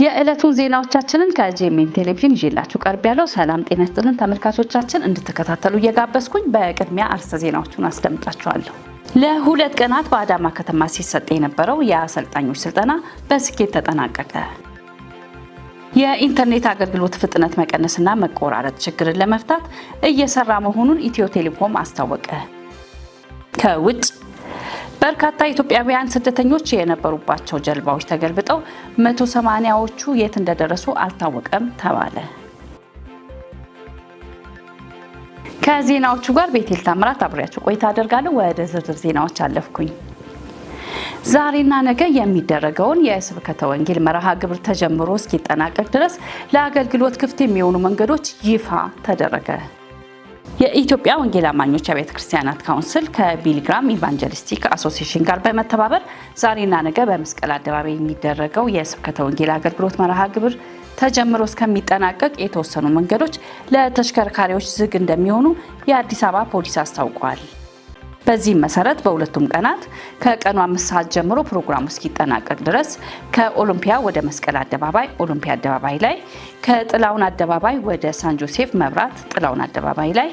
የዕለቱን ዜናዎቻችንን ከጄኤምኤን ቴሌቪዥን ይዤላችሁ ቀርቤያለሁ። ሰላም ጤና ይስጥልን ተመልካቾቻችን፣ እንድትከታተሉ እየጋበዝኩኝ በቅድሚያ አርዕስተ ዜናዎቹን አስደምጣችኋለሁ። ለሁለት ቀናት በአዳማ ከተማ ሲሰጥ የነበረው የአሰልጣኞች ስልጠና በስኬት ተጠናቀቀ። የኢንተርኔት አገልግሎት ፍጥነት መቀነስና መቆራረጥ ችግርን ለመፍታት እየሰራ መሆኑን ኢትዮ ቴሌኮም አስታወቀ። ከውጭ በርካታ ኢትዮጵያውያን ስደተኞች የነበሩባቸው ጀልባዎች ተገልብጠው 180ዎቹ የት እንደደረሱ አልታወቀም ተባለ። ከዜናዎቹ ጋር ቤቴል ታምራት አብሬያችሁ ቆይታ አደርጋለሁ። ወደ ዝርዝር ዜናዎች አለፍኩኝ። ዛሬና ነገ የሚደረገውን የስብከተ ወንጌል መርሃ ግብር ተጀምሮ እስኪጠናቀቅ ድረስ ለአገልግሎት ክፍት የሚሆኑ መንገዶች ይፋ ተደረገ። የኢትዮጵያ ወንጌል አማኞች አብያተ ክርስቲያናት ካውንስል ከቢልግራም ኢቫንጀሊስቲክ አሶሲዬሽን ጋር በመተባበር ዛሬና ነገ በመስቀል አደባባይ የሚደረገው የስብከተ ወንጌል አገልግሎት መርሃ ግብር ተጀምሮ እስከሚጠናቀቅ የተወሰኑ መንገዶች ለተሽከርካሪዎች ዝግ እንደሚሆኑ የአዲስ አበባ ፖሊስ አስታውቋል። በዚህም መሰረት በሁለቱም ቀናት ከቀኑ 5 ሰዓት ጀምሮ ፕሮግራሙ እስኪጠናቀቅ ድረስ ከኦሎምፒያ ወደ መስቀል አደባባይ ኦሎምፒያ አደባባይ ላይ፣ ከጥላውን አደባባይ ወደ ሳን ጆሴፍ መብራት ጥላውን አደባባይ ላይ፣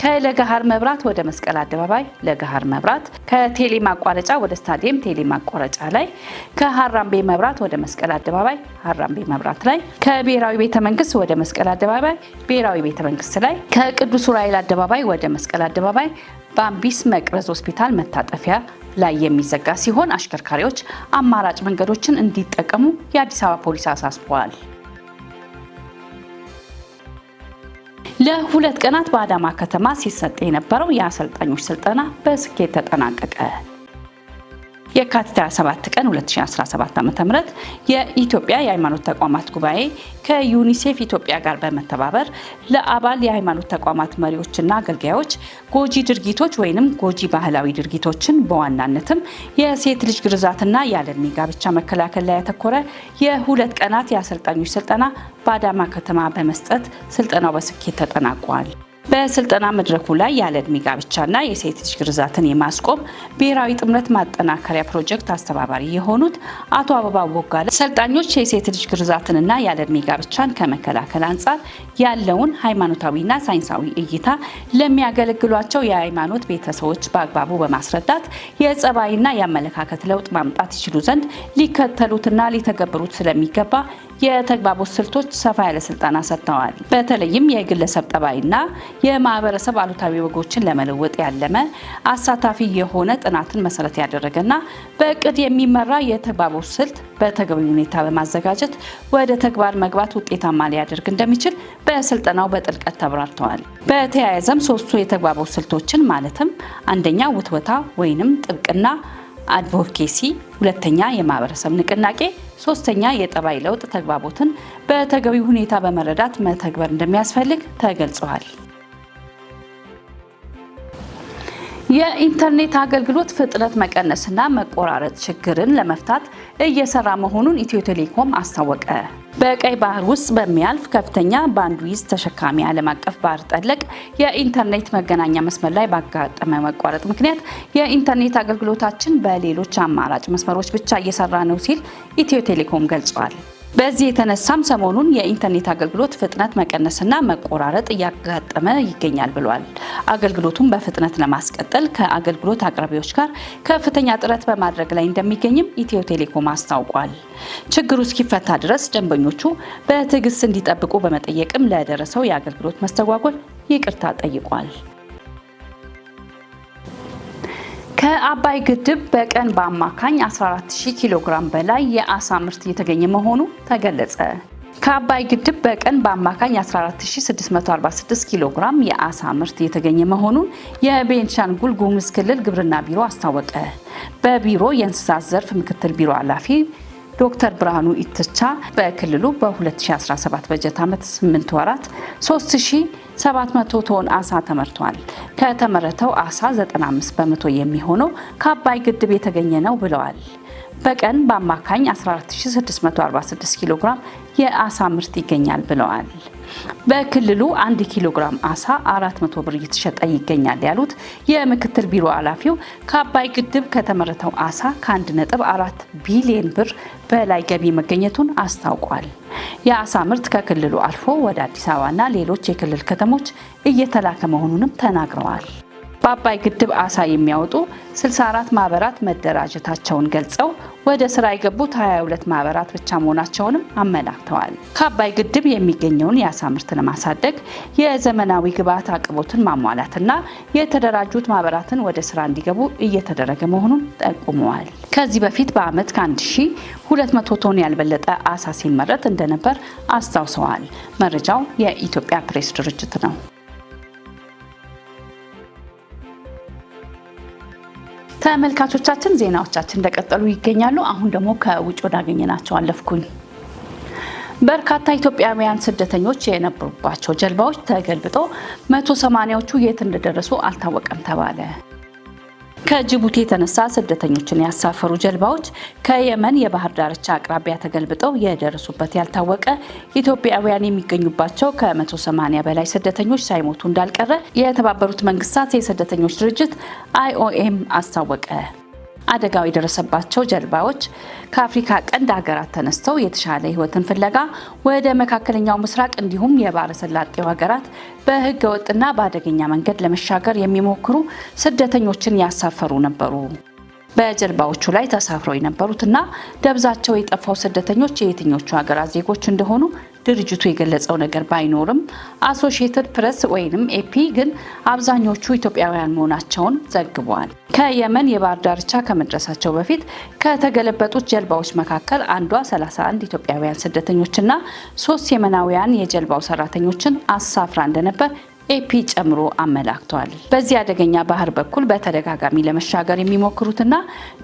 ከለገሃር መብራት ወደ መስቀል አደባባይ ለገሃር መብራት፣ ከቴሌ ማቋረጫ ወደ ስታዲየም ቴሌ ማቋረጫ ላይ፣ ከሀራምቤ መብራት ወደ መስቀል አደባባይ ሀራምቤ መብራት ላይ፣ ከብሔራዊ ቤተ መንግስት ወደ መስቀል አደባባይ ብሔራዊ ቤተ መንግስት ላይ፣ ከቅዱስ ዑራኤል አደባባይ ወደ መስቀል አደባባይ በአምቢስ መቅረዝ ሆስፒታል መታጠፊያ ላይ የሚዘጋ ሲሆን አሽከርካሪዎች አማራጭ መንገዶችን እንዲጠቀሙ የአዲስ አበባ ፖሊስ አሳስበዋል። ለሁለት ቀናት በአዳማ ከተማ ሲሰጥ የነበረው የአሰልጣኞች ስልጠና በስኬት ተጠናቀቀ። የካቲት 27 ቀን 2017 ዓ.ም የኢትዮጵያ የሃይማኖት ተቋማት ጉባኤ ከዩኒሴፍ ኢትዮጵያ ጋር በመተባበር ለአባል የሃይማኖት ተቋማት መሪዎችና አገልጋዮች ጎጂ ድርጊቶች ወይንም ጎጂ ባህላዊ ድርጊቶችን በዋናነትም የሴት ልጅ ግርዛትና ያለ ዕድሜ ጋብቻ መከላከል ላይ ያተኮረ የሁለት ቀናት የአሰልጣኞች ስልጠና በአዳማ ከተማ በመስጠት ስልጠናው በስኬት ተጠናቋል። በስልጠና መድረኩ ላይ ያለ ዕድሜ ጋብቻና የሴት ልጅ ግርዛትን የማስቆም ብሔራዊ ጥምረት ማጠናከሪያ ፕሮጀክት አስተባባሪ የሆኑት አቶ አበባ ወጋለ ሰልጣኞች የሴት ልጅ ግርዛትንና ያለ ዕድሜ ጋብቻን ከመከላከል አንጻር ያለውን ሃይማኖታዊና ሳይንሳዊ እይታ ለሚያገለግሏቸው የሃይማኖት ቤተሰቦች በአግባቡ በማስረዳት የጸባይና የአመለካከት ለውጥ ማምጣት ይችሉ ዘንድ ሊከተሉትና ሊተገብሩት ስለሚገባ የተግባቦት ስልቶች ሰፋ ያለ ስልጠና ሰጥተዋል። በተለይም የግለሰብ ጠባይና የማህበረሰብ አሉታዊ ወጎችን ለመለወጥ ያለመ አሳታፊ የሆነ ጥናትን መሰረት ያደረገና በእቅድ የሚመራ የተግባቦት ስልት በተገቢ ሁኔታ በማዘጋጀት ወደ ተግባር መግባት ውጤታማ ሊያደርግ እንደሚችል በስልጠናው በጥልቀት ተብራርተዋል። በተያያዘም ሶስቱ የተግባቦት ስልቶችን ማለትም አንደኛ ውትወታ ወይንም ጥብቅና አድቮኬሲ፣ ሁለተኛ የማህበረሰብ ንቅናቄ፣ ሶስተኛ የጠባይ ለውጥ ተግባቦትን በተገቢ ሁኔታ በመረዳት መተግበር እንደሚያስፈልግ ተገልጿል። የኢንተርኔት አገልግሎት ፍጥነት መቀነስና መቆራረጥ ችግርን ለመፍታት እየሰራ መሆኑን ኢትዮ ቴሌኮም አስታወቀ። በቀይ ባህር ውስጥ በሚያልፍ ከፍተኛ ባንድዊድዝ ተሸካሚ ዓለም አቀፍ ባህር ጠለቅ የኢንተርኔት መገናኛ መስመር ላይ ባጋጠመ መቋረጥ ምክንያት የኢንተርኔት አገልግሎታችን በሌሎች አማራጭ መስመሮች ብቻ እየሰራ ነው ሲል ኢትዮ ቴሌኮም ገልጿል። በዚህ የተነሳም ሰሞኑን የኢንተርኔት አገልግሎት ፍጥነት መቀነስና መቆራረጥ እያጋጠመ ይገኛል ብሏል። አገልግሎቱን በፍጥነት ለማስቀጠል ከአገልግሎት አቅራቢዎች ጋር ከፍተኛ ጥረት በማድረግ ላይ እንደሚገኝም ኢትዮ ቴሌኮም አስታውቋል። ችግሩ እስኪፈታ ድረስ ደንበኞቹ በትዕግስት እንዲጠብቁ በመጠየቅም ለደረሰው የአገልግሎት መስተጓጎል ይቅርታ ጠይቋል። ከአባይ ግድብ በቀን በአማካኝ 14000 ኪሎ ግራም በላይ የአሳ ምርት እየተገኘ መሆኑ ተገለጸ። ከአባይ ግድብ በቀን በአማካኝ 14646 ኪሎ ግራም የአሳ ምርት እየተገኘ መሆኑን የቤንሻንጉል ጉሙዝ ክልል ግብርና ቢሮ አስታወቀ። በቢሮ የእንስሳት ዘርፍ ምክትል ቢሮ ኃላፊ ዶክተር ብርሃኑ ኢትቻ በክልሉ በ2017 በጀት ዓመት 8 ወራት 3700 ቶን አሳ ተመርቷል። ከተመረተው አሳ 95 በመቶ የሚሆነው ከአባይ ግድብ የተገኘ ነው ብለዋል። በቀን በአማካኝ 14646 ኪሎ ግራም የአሳ ምርት ይገኛል ብለዋል። በክልሉ 1 ኪሎ ግራም አሳ 400 ብር እየተሸጠ ይገኛል ያሉት የምክትል ቢሮ ኃላፊው ከአባይ ግድብ ከተመረተው አሳ ከ1.4 ቢሊዮን ብር በላይ ገቢ መገኘቱን አስታውቋል። የአሳ ምርት ከክልሉ አልፎ ወደ አዲስ አበባና ሌሎች የክልል ከተሞች እየተላከ መሆኑንም ተናግረዋል። በአባይ ግድብ አሳ የሚያወጡ 64 ማህበራት መደራጀታቸውን ገልጸው ወደ ስራ የገቡት 22 ማህበራት ብቻ መሆናቸውንም አመላክተዋል። ከአባይ ግድብ የሚገኘውን የአሳ ምርት ለማሳደግ የዘመናዊ ግብዓት አቅርቦትን ማሟላትና የተደራጁት ማህበራትን ወደ ስራ እንዲገቡ እየተደረገ መሆኑን ጠቁመዋል። ከዚህ በፊት በዓመት ከ1200 ቶን ያልበለጠ አሳ ሲመረት እንደነበር አስታውሰዋል። መረጃው የኢትዮጵያ ፕሬስ ድርጅት ነው። ተመልካቾቻችን ዜናዎቻችን እንደቀጠሉ ይገኛሉ። አሁን ደግሞ ከውጭ ወዳገኘናቸው አለፍኩኝ። በርካታ ኢትዮጵያውያን ስደተኞች የነበሩባቸው ጀልባዎች ተገልብጠው 180ዎቹ የት እንደደረሱ አልታወቀም ተባለ። ከጅቡቲ የተነሳ ስደተኞችን ያሳፈሩ ጀልባዎች ከየመን የባህር ዳርቻ አቅራቢያ ተገልብጠው የደረሱበት ያልታወቀ ኢትዮጵያውያን የሚገኙባቸው ከ180 በላይ ስደተኞች ሳይሞቱ እንዳልቀረ የተባበሩት መንግስታት የስደተኞች ድርጅት IOM አስታወቀ። አደጋው የደረሰባቸው ጀልባዎች ከአፍሪካ ቀንድ ሀገራት ተነስተው የተሻለ ሕይወትን ፍለጋ ወደ መካከለኛው ምስራቅ እንዲሁም የባህረ ሰላጤው ሀገራት በህገ ወጥና በአደገኛ መንገድ ለመሻገር የሚሞክሩ ስደተኞችን ያሳፈሩ ነበሩ። በጀልባዎቹ ላይ ተሳፍረው የነበሩትና ደብዛቸው የጠፋው ስደተኞች የየትኞቹ ሀገራት ዜጎች እንደሆኑ ድርጅቱ የገለጸው ነገር ባይኖርም አሶሺየትድ ፕሬስ ወይንም AP ግን አብዛኞቹ ኢትዮጵያውያን መሆናቸውን ዘግቧል። ከየመን የባህር ዳርቻ ከመድረሳቸው በፊት ከተገለበጡት ጀልባዎች መካከል አንዷ 31 ኢትዮጵያውያን ስደተኞችና 3 የመናውያን የጀልባው ሰራተኞችን አሳፍራ እንደነበር AP ጨምሮ አመላክቷል። በዚህ አደገኛ ባህር በኩል በተደጋጋሚ ለመሻገር የሚሞክሩትና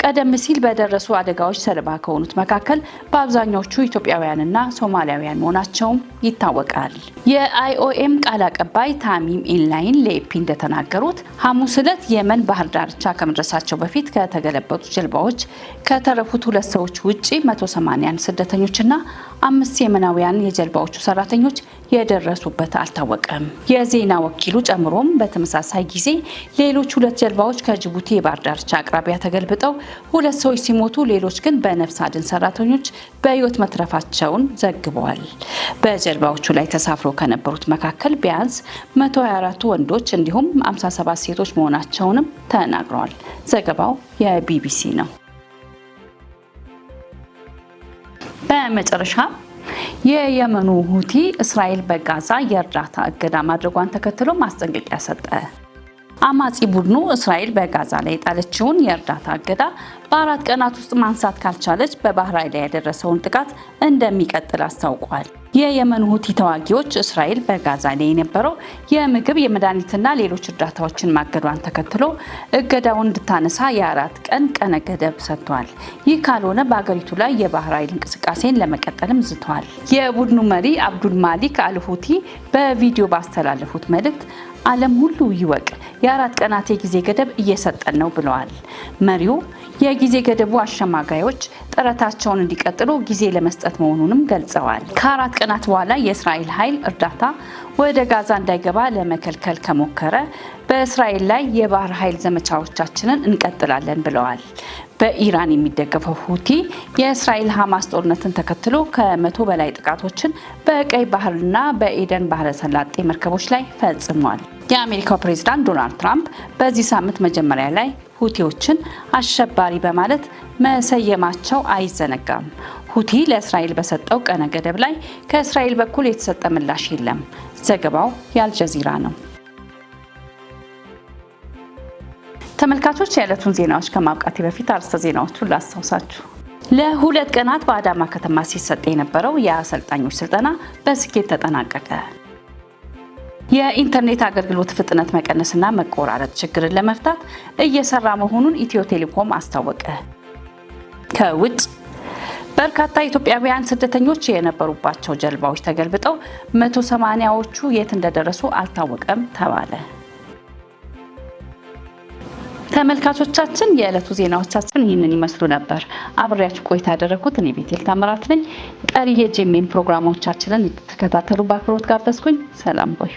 ቀደም ሲል በደረሱ አደጋዎች ሰለባ ከሆኑት መካከል በአብዛኛዎቹ ኢትዮጵያውያንና ሶማሊያውያን መሆናቸውም ይታወቃል። የIOM ቃል አቀባይ ታሚም ኢንላይን ለAP እንደተናገሩት ሐሙስ ዕለት የመን ባህር ዳርቻ ከመድረሳቸው በፊት ከተገለበጡ ጀልባዎች ከተረፉት 2 ሰዎች ውጪ 180 ስደተኞችና 5 የመናውያን የጀልባዎቹ ሰራተኞች የደረሱበት አልታወቀም። የዜና ወኪሉ ጨምሮም በተመሳሳይ ጊዜ ሌሎች 2 ጀልባዎች ከጅቡቲ የባህር ዳርቻ አቅራቢያ ተገልብጠው 2 ሰዎች ሲሞቱ ሌሎች ግን በነፍስ አድን ሰራተኞች በሕይወት መትረፋቸውን ዘግበዋል። በጀልባዎቹ ላይ ተሳፍረው ከነበሩት መካከል ቢያንስ 124 ወንዶች እንዲሁም 57 ሴቶች መሆናቸውንም ተናግረዋል። ዘገባው የቢቢሲ ነው። በመጨረሻ የየመኑ ሁቲ እስራኤል በጋዛ የእርዳታ እገዳ ማድረጓን ተከትሎ ማስጠንቀቂያ ሰጠ። አማጺ ቡድኑ እስራኤል በጋዛ ላይ የጣለችውን የእርዳታ እገዳ በ4 ቀናት ውስጥ ማንሳት ካልቻለች በባህር ኃይል ላይ ያደረሰውን ጥቃት እንደሚቀጥል አስታውቋል። የየመን ሁቲ ተዋጊዎች እስራኤል በጋዛ ላይ የነበረው የምግብ የመድኃኒትና ሌሎች እርዳታዎችን ማገዷን ተከትሎ እገዳውን እንድታነሳ የ4 ቀን ቀነ ገደብ ሰጥቷል። ይህ ካልሆነ በአገሪቱ ላይ የባህር ኃይል እንቅስቃሴን ለመቀጠልም ዝተዋል። የቡድኑ መሪ አብዱል ማሊክ አልሁቲ በቪዲዮ ባስተላለፉት መልእክት ዓለም ሁሉ ይወቅ፣ የ4 ቀናት የጊዜ ገደብ እየሰጠን ነው ብለዋል። መሪው የጊዜ ገደቡ አሸማጋዮች ጥረታቸውን እንዲቀጥሉ ጊዜ ለመስጠት መሆኑንም ገልጸዋል። ከ4 ቀናት በኋላ የእስራኤል ኃይል እርዳታ ወደ ጋዛ እንዳይገባ ለመከልከል ከሞከረ በእስራኤል ላይ የባህር ኃይል ዘመቻዎቻችንን እንቀጥላለን ብለዋል። በኢራን የሚደገፈው ሁቲ የእስራኤል ሐማስ ጦርነትን ተከትሎ ከ100 በላይ ጥቃቶችን በቀይ ባህርና በኤደን ባህረ ሰላጤ መርከቦች ላይ ፈጽሟል። የአሜሪካው ፕሬዝዳንት ዶናልድ ትራምፕ በዚህ ሳምንት መጀመሪያ ላይ ሁቲዎችን አሸባሪ በማለት መሰየማቸው አይዘነጋም። ሁቲ ለእስራኤል በሰጠው ቀነ ገደብ ላይ ከእስራኤል በኩል የተሰጠ ምላሽ የለም። ዘገባው የአልጀዚራ ነው። ተመልካቾች የዕለቱን ዜናዎች ከማብቃቴ በፊት አርዕስተ ዜናዎቹን ላስታውሳችሁ። ለ2 ቀናት በአዳማ ከተማ ሲሰጥ የነበረው የአሰልጣኞች ስልጠና በስኬት ተጠናቀቀ። የኢንተርኔት አገልግሎት ፍጥነት መቀነስና መቆራረጥ ችግርን ለመፍታት እየሰራ መሆኑን ኢትዮ ቴሌኮም አስታወቀ። ከውጭ በርካታ ኢትዮጵያውያን ስደተኞች የነበሩባቸው ጀልባዎች ተገልብጠው 180ዎቹ የት እንደደረሱ አልታወቀም ተባለ። ተመልካቾቻችን የዕለቱ ዜናዎቻችን ይህንን ይመስሉ ነበር። አብሬያችሁ ቆይታ ያደረኩት እኔ ቤቴል ታምራት ነኝ። ቀሪ የጄሜን ፕሮግራሞቻችንን እንድትከታተሉ በአክብሮት ጋበዝኩኝ። ሰላም ቆዩ።